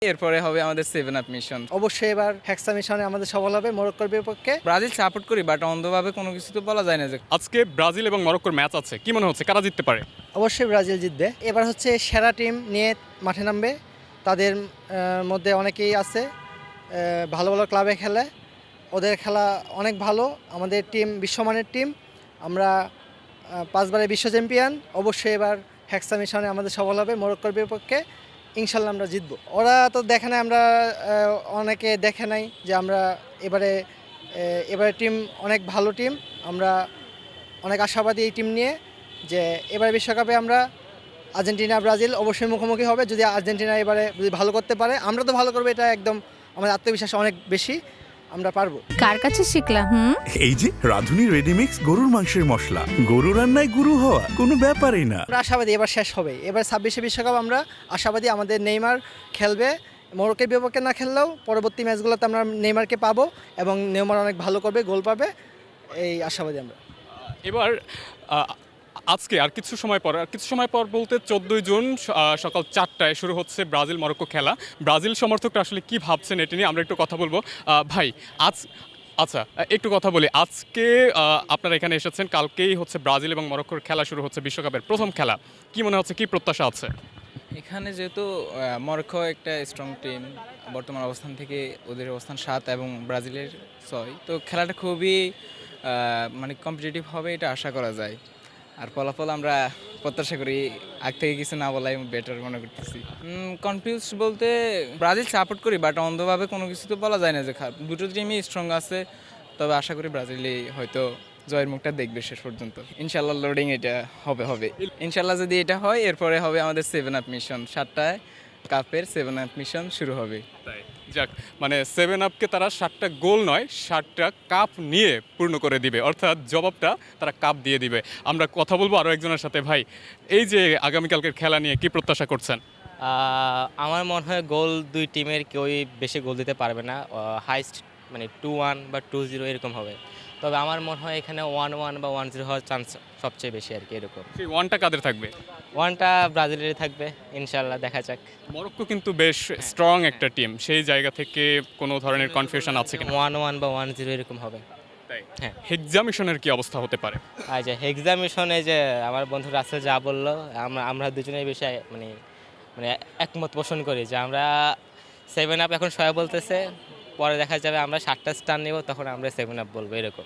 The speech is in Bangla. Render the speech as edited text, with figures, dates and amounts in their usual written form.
এরপরে হবে আমাদের 7 আপ মিশন। অবশ্যই এবার হেক্সা মিশনে আমাদের সফল হবে মরক্কোর বিপক্ষে। ব্রাজিল সাপোর্ট করি, বাট অন্ধভাবে কোনো কিছু তো বলা যায় না যে। আজকে ব্রাজিল এবং মরক্কোর ম্যাচ আছে, কি মনে হচ্ছে কারা জিততে পারে? অবশ্যই ব্রাজিল জিতবে। এবার হচ্ছে সেরা টিম নিয়ে মাঠে নামবে। তাদের মধ্যে অনেকেই আছে ভালো ভালো ক্লাবে খেলে, ওদের খেলা অনেক ভালো। আমাদের টিম বিশ্বমানের টিম, আমরা 5 বারের বিশ্ব চ্যাম্পিয়ন। অবশ্যই এবার হেক্সা মিশনে আমাদের সফল হবে মরক্কোর বিপক্ষে। ইনশাল্লাহ আমরা জিতবো। ওরা তো দেখে নাই, আমরা অনেকে দেখে নাই যে আমরা এবারে টিম অনেক ভালো টিম। আমরা অনেক আশাবাদী এই টিম নিয়ে যে এবারে বিশ্বকাপে আমরা আর্জেন্টিনা ব্রাজিল অবশ্যই মুখোমুখি হবে। যদি আর্জেন্টিনা এবারে যদি ভালো করতে পারে, আমরা তো ভালো করবো, এটা একদম আমাদের আত্মবিশ্বাস অনেক বেশি, আমরা পারবো। কার কাছে শিখলা? এই যে রাঁধুনি রেডিমিক্স গরুর মাংসের মশলা, গরু রান্নায় গুরু হওয়া কোনো ব্যাপারই না। আমরা আশাবাদী এবার শেষ হবে। এবার 26 বিশ্বকাপ আমরা আশাবাদী আমাদের নেইমার খেলবে। মরক্কোর বিপক্ষে না খেললেও পরবর্তী ম্যাচগুলোতে আমরা নেইমারকে পাবো এবং নেইমার অনেক ভালো করবে, গোল পাবে, এই আশাবাদী আমরা। এবার আজকে আর কিছু সময় পর বলতে 14 জুন সকাল 4টায় শুরু হচ্ছে ব্রাজিল মরক্কো খেলা। ব্রাজিল সমর্থকরা আসলে কি ভাবছেন এটা নিয়ে আমরা একটু কথা বলবো। ভাই আচ্ছা একটু কথা বলি, আজকে আপনারা এখানে এসেছেন, কালকেই হচ্ছে ব্রাজিল এবং মরক্কোর খেলা শুরু হচ্ছে, বিশ্বকাপের প্রথম খেলা। কি মনে হচ্ছে, কি প্রত্যাশা আছে? এখানে যেহেতু মরক্কো একটা স্ট্রং টিম, বর্তমান অবস্থান থেকে ওদের অবস্থান 7 এবং ব্রাজিলের 6, তো খেলাটা খুবই মানে কম্পিটিটিভ হবে, এটা আশা করা যায়। আর ফলাফল আমরা প্রত্যাশা করি, আগ থেকে কিছু না বলাই বেটার মনে করতেছি। কনফিউজ বলতে ব্রাজিল সাপোর্ট করি, বাট অন্ধভাবে কোনো কিছু তো বলা যায় না যে দুটো টিমই স্ট্রং আছে। তবে আশা করি ব্রাজিলই হয়তো জয়ের মুখটা দেখবে শেষ পর্যন্ত। ইনশাল্লাহ লোডিং এটা হবে ইনশাল্লাহ। যদি এটা হয় এরপরে হবে আমাদের 7 আপ মিশন। 7টায় কাপের 7 আপ মিশন শুরু হবে। তাই যাক, মানে 7 আপকে তারা 7টা গোল নয় 7টা কাপ নিয়ে পূর্ণ করে দিবে, অর্থাৎ জবাবটা তারা কাপ দিয়ে দিবে। আমরা কথা বলবো আরও একজনের সাথে। ভাই, এই যে আগামীকালকের খেলা নিয়ে কি প্রত্যাশা করছেন? আমার মনে হয় গোল দুই টিমের কেউই বেশি গোল দিতে পারবে না। হাইস্ট মানে 2-1 বা 2-0 এরকম হবে। তবে আমার মনে হয় এখানে 1-1 বা 1-0 হওয়ার চান্স সবচেয়ে বেশি আর কি। এরকম সেই ওয়ানটা কাদের থাকবে? 1টা ব্রাজিলেরই থাকবে ইনশাল্লাহ, দেখা যাক। মরক্কো কিন্তু বেশ স্ট্রং একটা টিম, সেই জায়গা থেকে কোনো ধরনের কনফিউশন আছে কিনা? 1-1 বা 1-0 এরকম হবে। তাই হ্যাঁ। হেক্সা মিশনের কি অবস্থা হতে পারে? আর যে হেক্সা মিশনে যে আমার বন্ধু রাসেল যা বললো, আমরা দুজনেই বেশি মানে মানে একমত পোষণ করি যে আমরা 7 আপ এখন সবাই বলতেছে, পরে দেখা যাবে আমরা 7টা স্টার নেব, তখন আমরা 7 আপ বলবো এরকম।